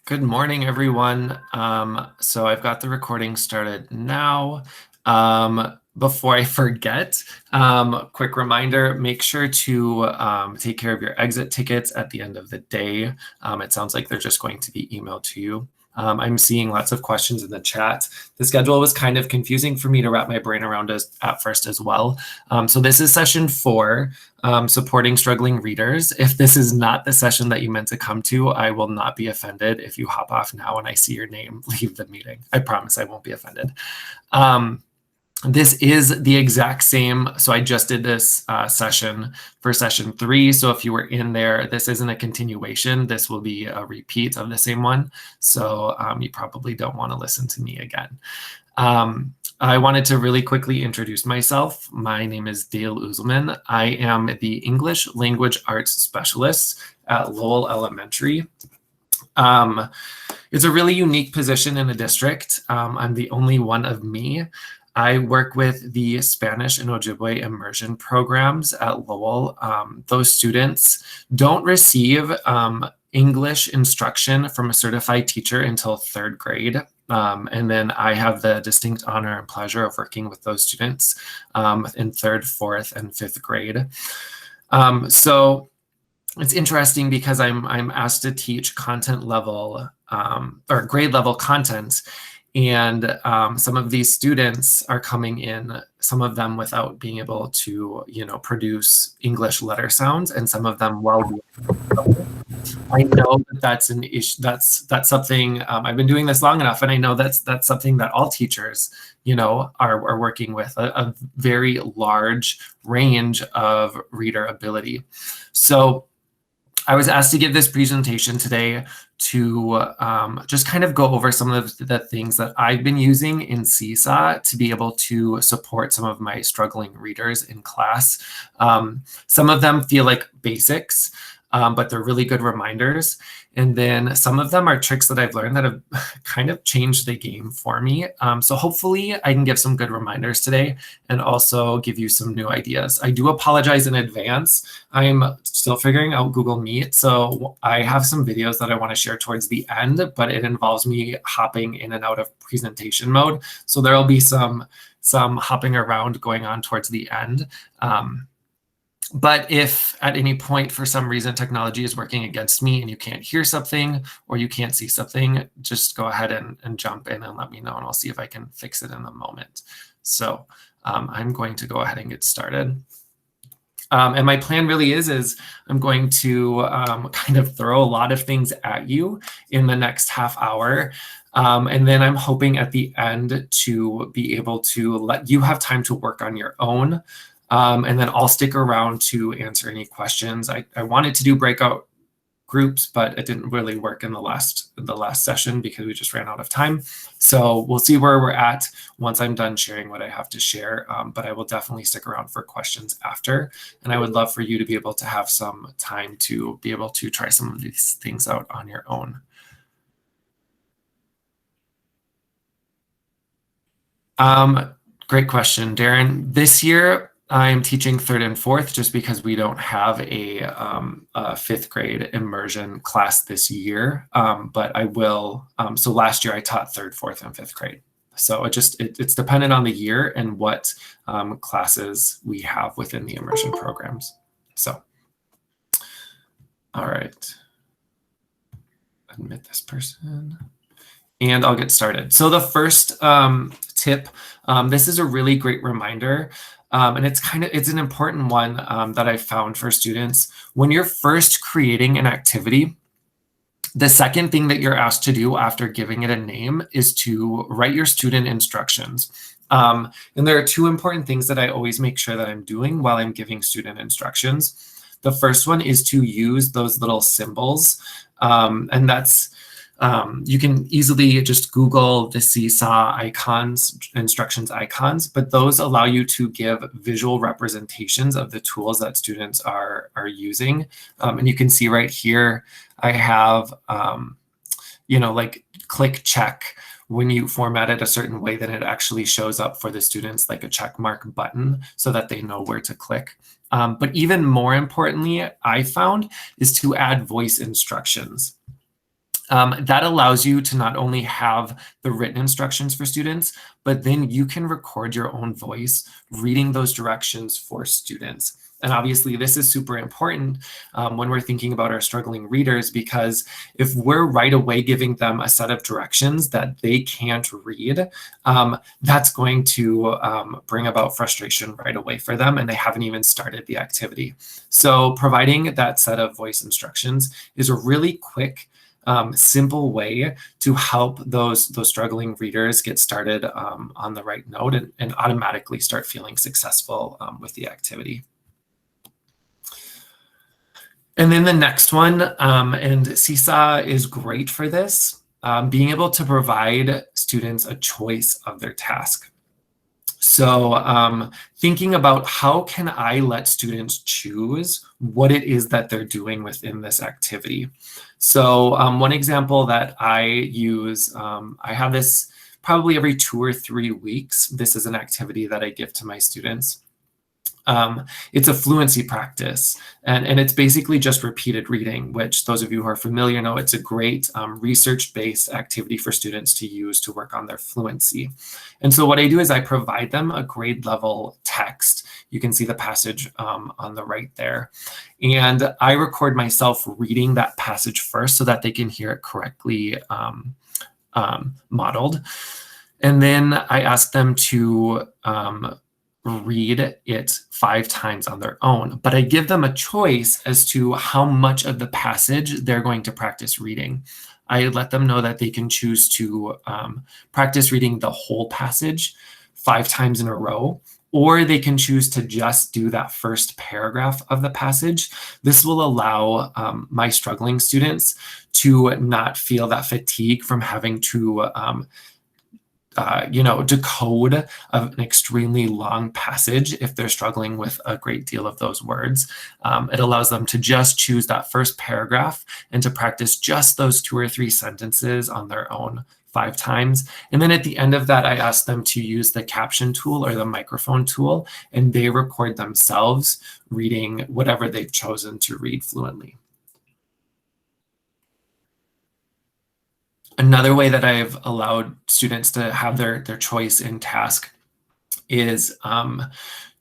Good morning, everyone. So I've got the recording started now. Before I forget, quick reminder, make sure to take care of your exit tickets at the end of the day. It sounds like they're just going to be emailed to you. I'm seeing lots of questions in the chat. The schedule was kind of confusing for me to wrap my brain around at first as well. So this is session 4, supporting struggling readers. If this is not the session that you meant to come to, I will not be offended if you hop off now and I see your name leave the meeting. I promise I won't be offended. This is the exact same. So I just did this session for session 3. So if you were in there, this isn't a continuation. This will be a repeat of the same one. So you probably don't want to listen to me again. I wanted to really quickly introduce myself. My name is Dale Uzelman. I am the English Language Arts Specialist at Lowell Elementary. It's a really unique position in the district. I'm the only one of me. I work with the Spanish and Ojibwe immersion programs at Lowell. Those students don't receive English instruction from a certified teacher until 3rd grade. And then I have the distinct honor and pleasure of working with those students in 3rd, 4th, and 5th grade. So it's interesting because I'm asked to teach content level or grade level content. And some of these students are coming in, some of them without being able to, produce English letter sounds, and some of them well. I know that that's an issue. That's something I've been doing this long enough, and I know that's something that all teachers, are working with a very large range of reader ability. So I was asked to give this presentation today to just kind of go over some of the things that I've been using in Seesaw to be able to support some of my struggling readers in class. Some of them feel like basics, but they're really good reminders. And then some of them are tricks that I've learned that have kind of changed the game for me. So hopefully I can give some good reminders today and also give you some new ideas. I do apologize in advance. I'm still figuring out Google Meet. So I have some videos that I want to share towards the end, but it involves me hopping in and out of presentation mode. So there'll be some hopping around going on towards the end. But if at any point, for some reason, technology is working against me and you can't hear something or you can't see something, just go ahead and jump in and let me know, and I'll see if I can fix it in a moment. So I'm going to go ahead and get started. And my plan really is I'm going to kind of throw a lot of things at you in the next half hour. And then I'm hoping at the end to be able to let you have time to work on your own. And then I'll stick around to answer any questions. I wanted to do breakout groups, but it didn't really work in the last session because we just ran out of time. So we'll see where we're at once I'm done sharing what I have to share. But I will definitely stick around for questions after. And I would love for you to be able to have some time to be able to try some of these things out on your own. Great question, Darren. This year, I'm teaching 3rd and 4th just because we don't have a 5th grade immersion class this year, but I will. So last year I taught 3rd, 4th, and 5th grade. So it's dependent on the year and what classes we have within the immersion programs. So, all right. Admit this person. And I'll get started. So the first tip, this is a really great reminder. And it's an important one that I found for students. When you're first creating an activity, the second thing that you're asked to do after giving it a name is to write your student instructions. And there are 2 important things that I always make sure that I'm doing while I'm giving student instructions. The first one is to use those little symbols, and that's you can easily just Google the Seesaw icons, instructions icons, but those allow you to give visual representations of the tools that students are using. And you can see right here, I have, like click check. When you format it a certain way, then it actually shows up for the students like a check mark button so that they know where to click. But even more importantly, I found is to add voice instructions. That allows you to not only have the written instructions for students, but then you can record your own voice reading those directions for students. And obviously, this is super important when we're thinking about our struggling readers, because if we're right away giving them a set of directions that they can't read, that's going to bring about frustration right away for them, and they haven't even started the activity. So providing that set of voice instructions is a really quick, simple way to help those struggling readers get started on the right note and automatically start feeling successful with the activity. And then the next one, and Seesaw is great for this, being able to provide students a choice of their task. So thinking about how can I let students choose what it is that they're doing within this activity. So one example that I use, I have this probably every 2 or 3 weeks. This is an activity that I give to my students. It's a fluency practice, and it's basically just repeated reading, which those of you who are familiar know it's a great research-based activity for students to use to work on their fluency. And so what I do is I provide them a grade level text. You can see the passage on the right there. And I record myself reading that passage first so that they can hear it correctly modeled. And then I ask them to read it 5 times on their own, but I give them a choice as to how much of the passage they're going to practice reading. I let them know that they can choose to practice reading the whole passage 5 times in a row, or they can choose to just do that first paragraph of the passage. This will allow my struggling students to not feel that fatigue from having to decode an extremely long passage if they're struggling with a great deal of those words. It allows them to just choose that first paragraph and to practice just those 2 or 3 sentences on their own 5 times. And then at the end of that, I ask them to use the caption tool or the microphone tool, and they record themselves reading whatever they've chosen to read fluently. Another way that I've allowed students to have their choice in task is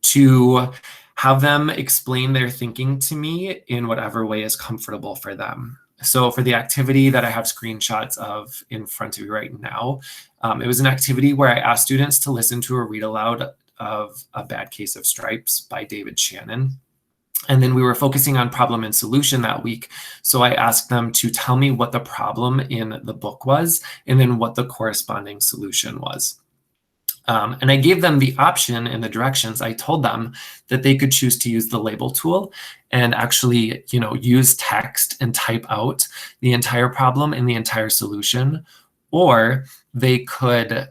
to have them explain their thinking to me in whatever way is comfortable for them. So for the activity that I have screenshots of in front of you right now, it was an activity where I asked students to listen to a read aloud of A Bad Case of Stripes by David Shannon. And then we were focusing on problem and solution that week. So I asked them to tell me what the problem in the book was, and then what the corresponding solution was. And I gave them the option in the directions. I told them that they could choose to use the label tool and actually, use text and type out the entire problem and the entire solution, or they could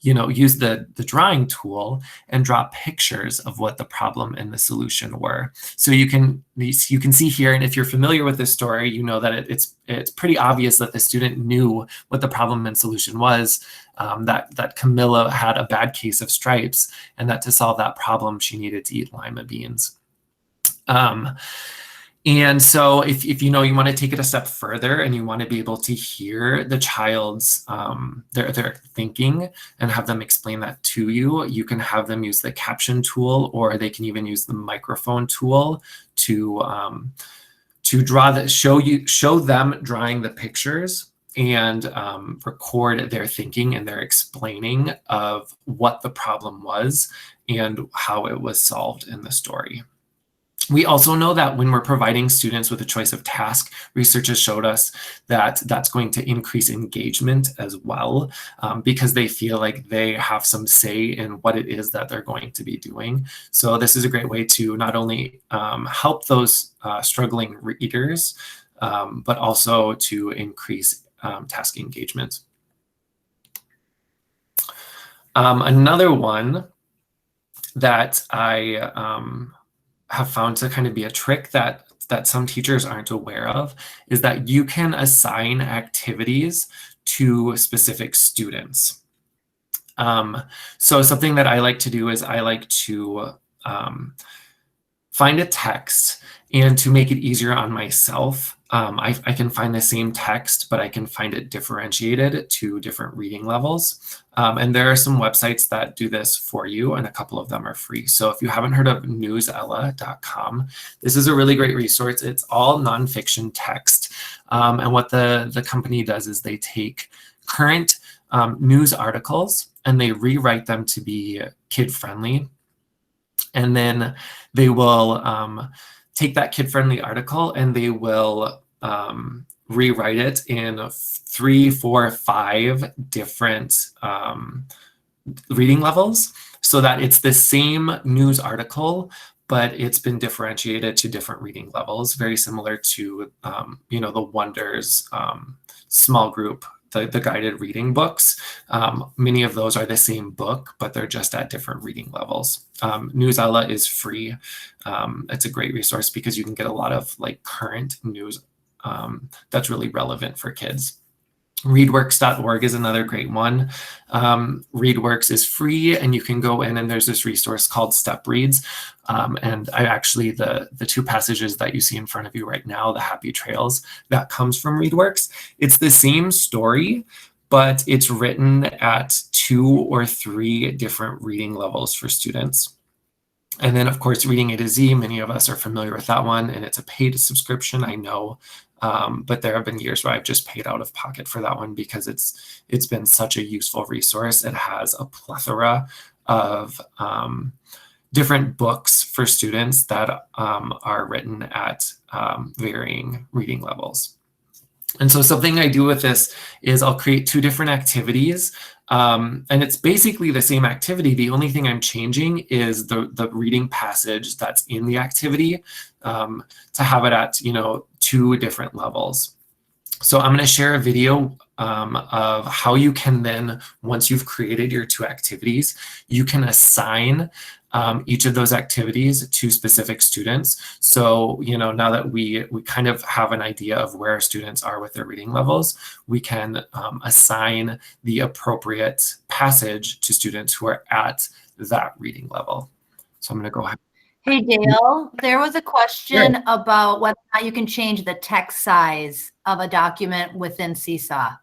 use the drawing tool and draw pictures of what the problem and the solution were. So you can see here, and if you're familiar with this story, you know that it's pretty obvious that the student knew what the problem and solution was, that Camilla had a bad case of stripes, and that to solve that problem, she needed to eat lima beans. And so if you want to take it a step further and you want to be able to hear the child's their thinking and have them explain that to you, you can have them use the caption tool, or they can even use the microphone tool to show them drawing the pictures and record their thinking and their explaining of what the problem was and how it was solved in the story. We also know that when we're providing students with a choice of task, research has showed us that that's going to increase engagement as well, because they feel like they have some say in what it is that they're going to be doing. So this is a great way to not only help those struggling readers, but also to increase task engagement. Another one that I have found to kind of be a trick that some teachers aren't aware of is that you can assign activities to specific students. So something that I like to do is I like to find a text, and to make it easier on myself, I can find the same text, but I can find it differentiated to different reading levels. And there are some websites that do this for you, and a couple of them are free. So if you haven't heard of newsella.com, this is a really great resource. It's all nonfiction text. And what the company does is they take current news articles and they rewrite them to be kid-friendly. And then they will take that kid-friendly article and they will rewrite it in 3, 4, 5 different reading levels so that it's the same news article, but it's been differentiated to different reading levels, very similar to, the Wonders small group, the guided reading books. Many of those are the same book, but they're just at different reading levels. Newsella is free. It's a great resource because you can get a lot of current news that's really relevant for kids. Readworks.org is another great one. Readworks is free, and you can go in and there's this resource called Step Reads. And I actually, the 2 passages that you see in front of you right now, the Happy Trails, that comes from Readworks. It's the same story, but it's written at 2 or 3 different reading levels for students. And then, of course, Reading A to Z, many of us are familiar with that one, and it's a paid subscription, I know. But there have been years where I've just paid out of pocket for that one because it's been such a useful resource. It has a plethora of different books for students that are written at varying reading levels. And so something I do with this is I'll create 2 different activities. And it's basically the same activity. The only thing I'm changing is the reading passage that's in the activity to have it at 2 different levels. So I'm going to share a video of how you can then, once you've created your 2 activities, you can assign each of those activities to specific students. So, now that we kind of have an idea of where our students are with their reading levels, we can assign the appropriate passage to students who are at that reading level. So I'm going to go ahead. Hey, Dale, there was a question about whether or not you can change the text size of a document within Seesaw.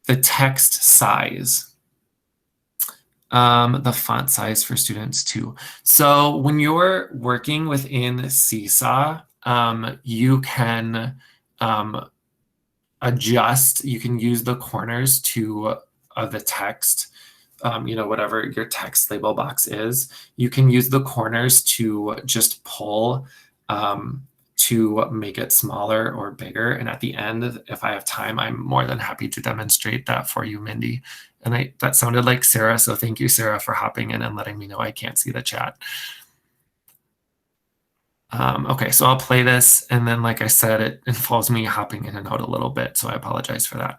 The text size. The font size for students too. So when you're working within Seesaw, you can adjust, you can use the corners to the text, whatever your text label box is. You can use the corners to just pull to make it smaller or bigger. And at the end, if I have time, I'm more than happy to demonstrate that for you, Mindy. And that sounded like Sarah, so thank you, Sarah, for hopping in and letting me know I can't see the chat. Okay, so I'll play this, and then, like I said, it involves me hopping in and out a little bit, so I apologize for that.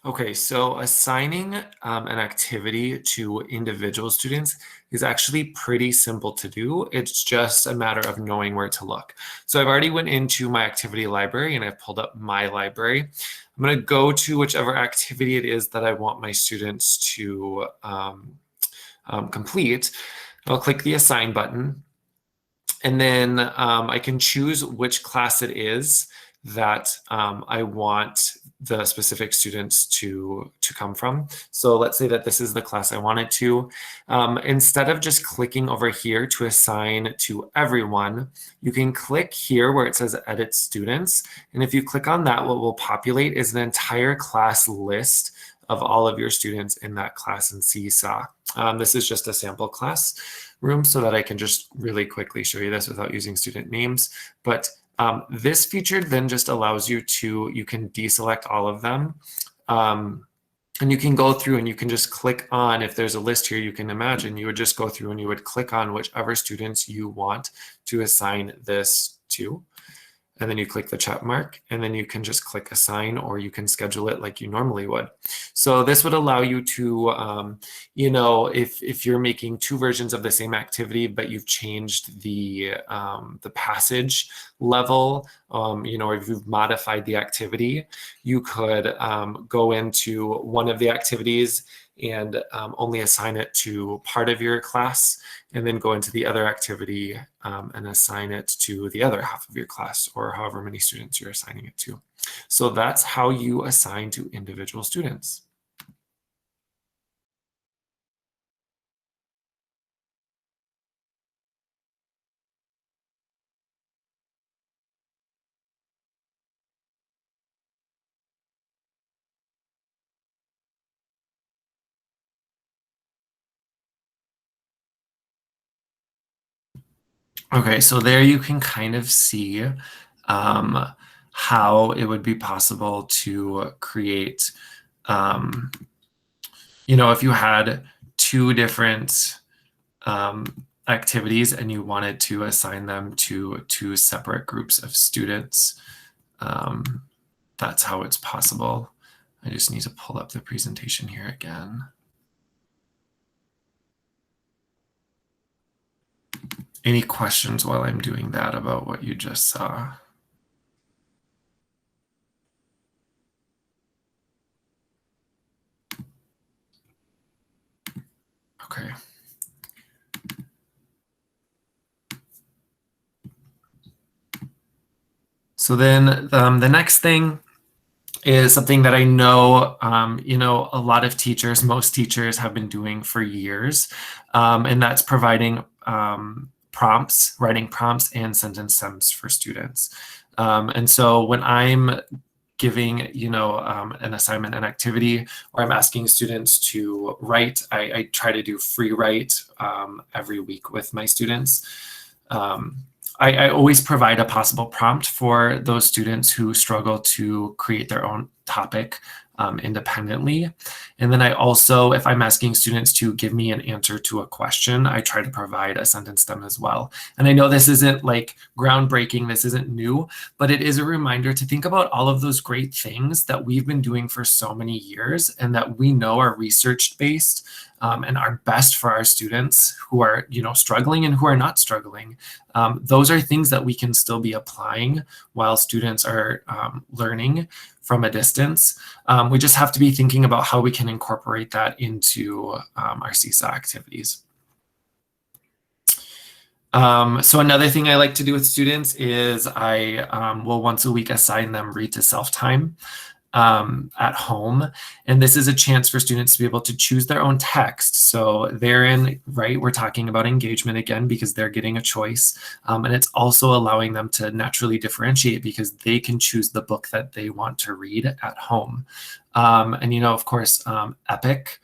Okay, so assigning an activity to individual students is actually pretty simple to do. It's just a matter of knowing where to look. So I've already went into my activity library and I've pulled up my library. I'm going to go to whichever activity it is that I want my students to complete. I'll click the assign button, and then I can choose which class it is that I want the specific students to come from. So let's say that this is the class I wanted to. Instead of just clicking over here to assign to everyone, you can click here where it says edit students. And if you click on that, what will populate is an entire class list of all of your students in that class in Seesaw. This is just a sample class room so that I can just really quickly show you this without using student names. But this feature then just allows you can deselect all of them. And you can go through and you can just click on, if there's a list here, you can imagine you would just go through and you would click on whichever students you want to assign this to. And then you click the check mark, and then you can just click assign, or you can schedule it like you normally would. So this would allow you to, if you're making 2 versions of the same activity, but you've changed the passage level, or if you've modified the activity, you could go into one of the activities and only assign it to part of your class, and then go into the other activity and assign it to the other half of your class, or however many students you're assigning it to. So that's how you assign to individual students. Okay, so there you can kind of see how it would be possible to create, if you had two different activities and you wanted to assign them to two separate groups of students, that's how it's possible. I just need to pull up the presentation here again. Any questions while I'm doing that about what you just saw? Okay. So then the next thing is something that I know, a lot of teachers, most teachers have been doing for years, and that's providing prompts, writing prompts and sentence stems for students. And so when I'm giving, an assignment, an activity, or I'm asking students to write, I try to do free write every week with my students. I always provide a possible prompt for those students who struggle to create their own topic independently. And then I also, if I'm asking students to give me an answer to a question, I try to provide a sentence stem as well. And I know this isn't like groundbreaking, this isn't new, but it is a reminder to think about all of those great things that we've been doing for so many years and that we know are research-based and are best for our students who are, struggling and who are not struggling. Those are things that we can still be applying while students are learning from a distance. We just have to be thinking about how we can incorporate that into our Seesaw activities. So another thing I like to do with students is I will once a week assign them read to self time at home. And this is a chance for students to be able to choose their own text. So therein, right, we're talking about engagement again because they're getting a choice. And it's also allowing them to naturally differentiate because they can choose the book that they want to read at home. And, of course, Epic,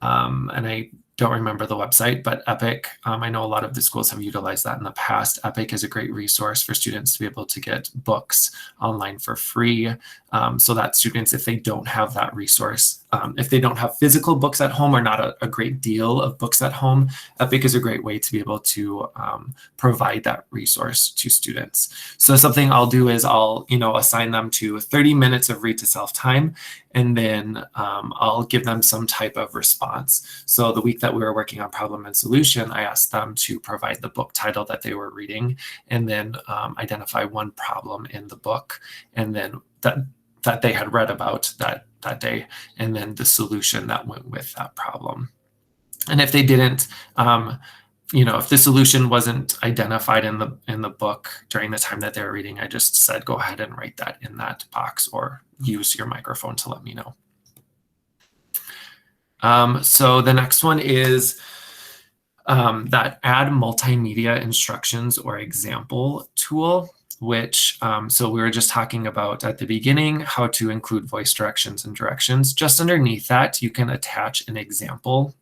and I don't remember the website, but Epic, I know a lot of the schools have utilized that in the past. Epic is a great resource for students to be able to get books online for free, so that students, if they don't have that resource, if they don't have physical books at home or not a great deal of books at home, Epic is a great way to be able to provide that resource to students. So something I'll do is I'll, assign them to 30 minutes of read to self time, and then I'll give them some type of response. So the week that we were working on problem and solution, I asked them to provide the book title that they were reading, and then identify one problem in the book, and then that they had read about that day, and then the solution that went with that problem. And if they didn't, if the solution wasn't identified in the book during the time that they were reading, I just said, go ahead and write that in that box or use your microphone to let me know. So the next one is that add multimedia instructions or example tool, which, so we were just talking about at the beginning, how to include voice directions and directions. Just underneath that, you can attach an example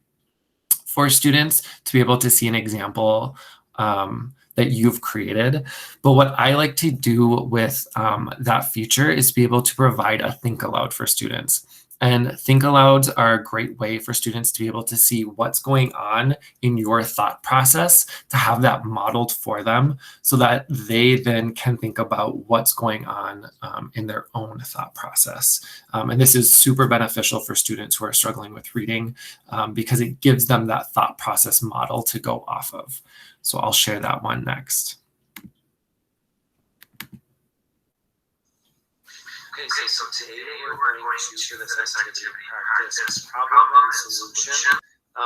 for students to be able to see an example that you've created. But what I like to do with that feature is be able to provide a think aloud for students. And think alouds are a great way for students to be able to see what's going on in your thought process, to have that modeled for them so that they then can think about what's going on in their own thought process. And this is super beneficial for students who are struggling with reading because it gives them that thought process model to go off of. So I'll share that one next. Okay, so today we're going to, for this activity, practice problem and solution.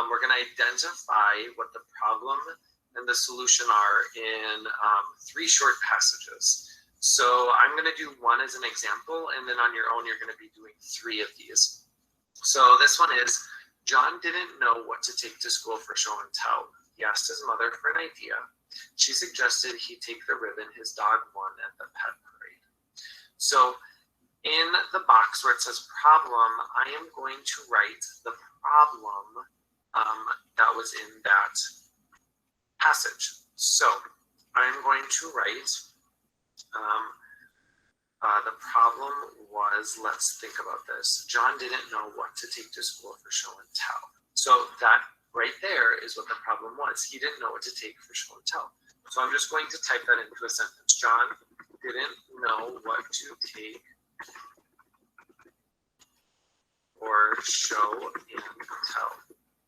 We're going to identify what the problem and the solution are in 3 short passages. So I'm going to do one as an example, and then on your own, you're going to be doing 3 of these. So this one is, John didn't know what to take to school for show and tell. He asked his mother for an idea. She suggested he take the ribbon his dog won at the pet parade. So in the box where it says problem, I am going to write the problem that was in that passage. So I'm going to write the problem was, let's think about this. John didn't know what to take to school for show and tell. So that right there is what the problem was. He didn't know what to take for show and tell. So I'm just going to type that into a sentence. John didn't know what to take or show and tell,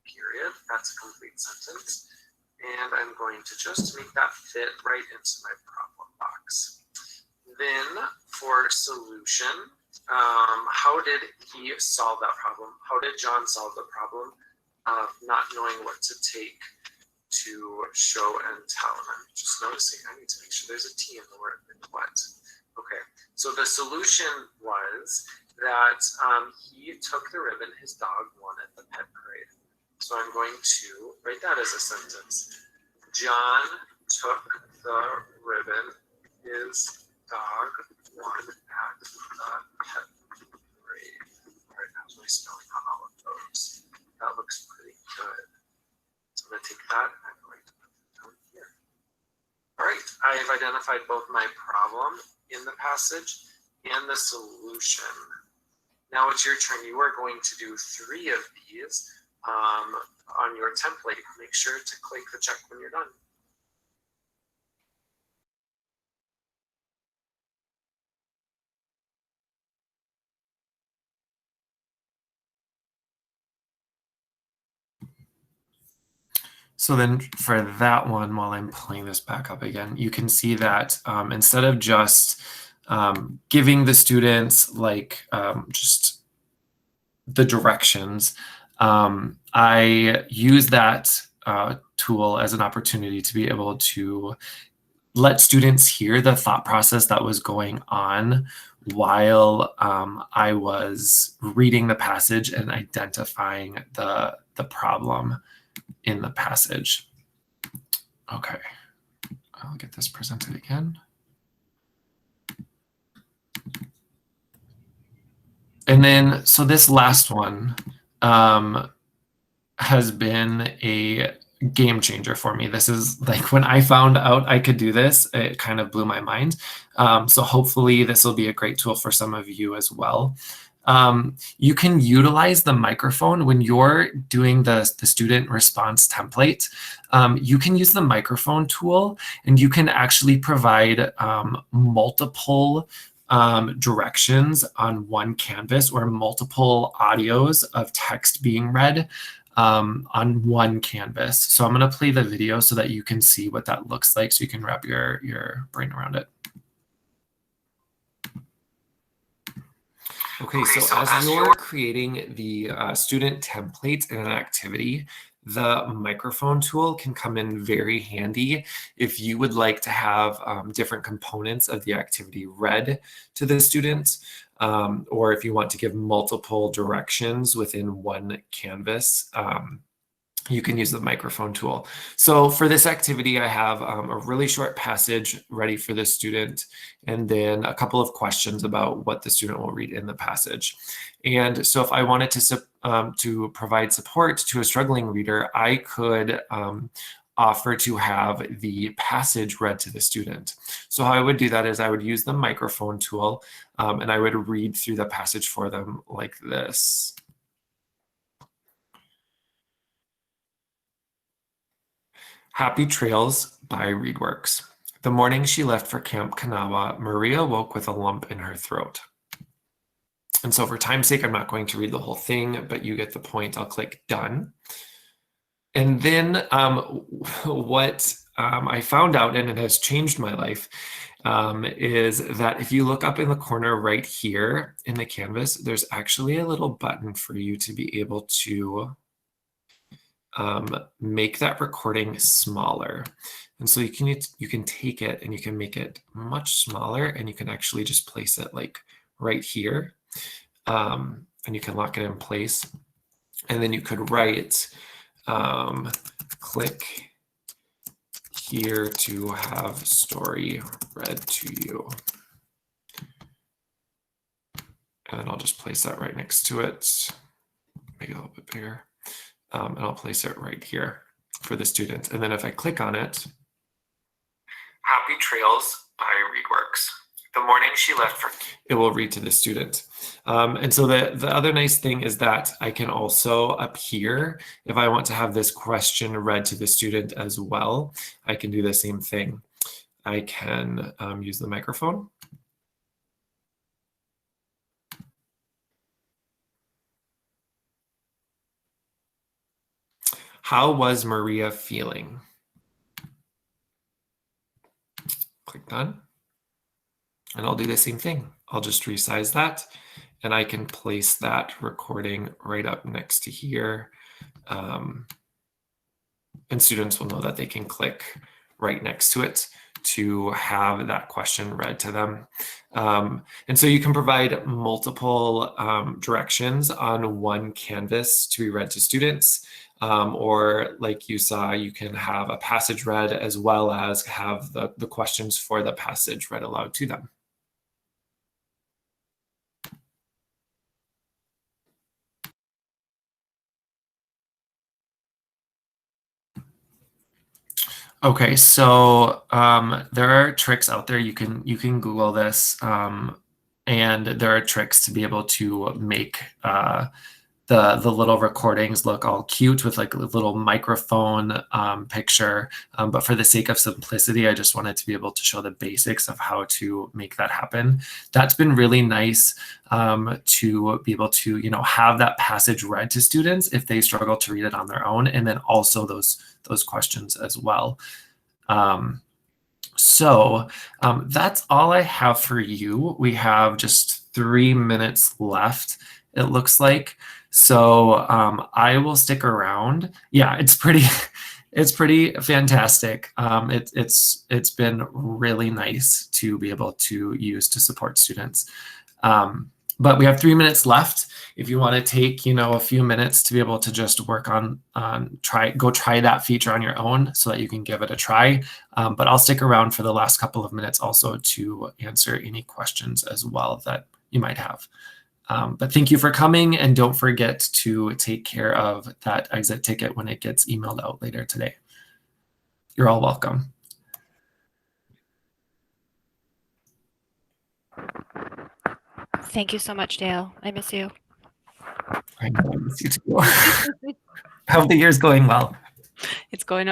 period. That's a complete sentence. And I'm going to just make that fit right into my problem box. Then for solution, how did he solve that problem? How did John solve the problem of not knowing what to take to show and tell? And I'm just noticing I need to make sure there's a T in the word what. Okay, so the solution was that he took the ribbon his dog won at the pet parade. So I'm going to write that as a sentence. John took the ribbon his dog won at the pet parade. All right, how's my spelling on all of those? That looks pretty good. So I'm going to take that and I'm going to put it down here. All right, I have identified both my problem in the passage and the solution. Now it's your turn. You are going to do 3 of these on your template. Make sure to click the check when you're done. So then for that one, while I'm pulling this back up again, you can see that instead of just giving the students like just the directions, I use that tool as an opportunity to be able to let students hear the thought process that was going on while I was reading the passage and identifying the problem in the passage. Okay, I'll get this presented again. And then, so this last one has been a game changer for me. This is like when I found out I could do this, it kind of blew my mind. So hopefully this will be a great tool for some of you as well. You can utilize the microphone when you're doing the student response template. You can use the microphone tool and you can actually provide multiple directions on one canvas or multiple audios of text being read on one canvas. So I'm going to play the video so that you can see what that looks like so you can wrap your brain around it. Okay, so as you're creating the student template in an activity, the microphone tool can come in very handy if you would like to have different components of the activity read to the student, or if you want to give multiple directions within one canvas. You can use the microphone tool. So for this activity, I have a really short passage ready for the student, and then a couple of questions about what the student will read in the passage. And so if I wanted to provide support to a struggling reader, I could offer to have the passage read to the student. So how I would do that is I would use the microphone tool, and I would read through the passage for them like this. Happy Trails by Readworks. The morning she left for Camp Kanawha, Maria woke with a lump in her throat. And so for time's sake, I'm not going to read the whole thing, but you get the point. I'll click done. And then what I found out, and it has changed my life, is that if you look up in the corner right here in the canvas, there's actually a little button for you to be able to make that recording smaller. And so you can take it and you can make it much smaller, and you can actually just place it like right here. And you can lock it in place. And then you could write, click here to have story read to you. And then I'll just place that right next to it, make it a little bit bigger. And I'll place it right here for the student. And then if I click on it, Happy Trails by ReadWorks. The morning she left for, it will read to the student. And so the other nice thing is that I can also up here, if I want to have this question read to the student as well, I can do the same thing. I can use the microphone. How was Maria feeling? Click done. And I'll do the same thing. I'll just resize that, and I can place that recording right up next to here. And students will know that they can click right next to it to have that question read to them. And so you can provide multiple directions on one canvas to be read to students. Or like you saw, you can have a passage read as well as have the questions for the passage read aloud to them. Okay, so there are tricks out there. You can Google this, and there are tricks to be able to make the little recordings look all cute with like a little microphone picture. But for the sake of simplicity, I just wanted to be able to show the basics of how to make that happen. That's been really nice to be able to, have that passage read to students if they struggle to read it on their own, and then also those questions as well. So that's all I have for you. We have just 3 minutes left, it looks like. So I will stick around. Yeah, it's pretty fantastic. It's been really nice to be able to use to support students. But we have 3 minutes left. If you want to take, a few minutes to be able to just work on go try that feature on your own so that you can give it a try. But I'll stick around for the last couple of minutes also to answer any questions as well that you might have. But thank you for coming, and don't forget to take care of that exit ticket when it gets emailed out later today. You're all welcome. Thank you so much, Dale. I miss you. I miss you too. Hope the year's going well. It's going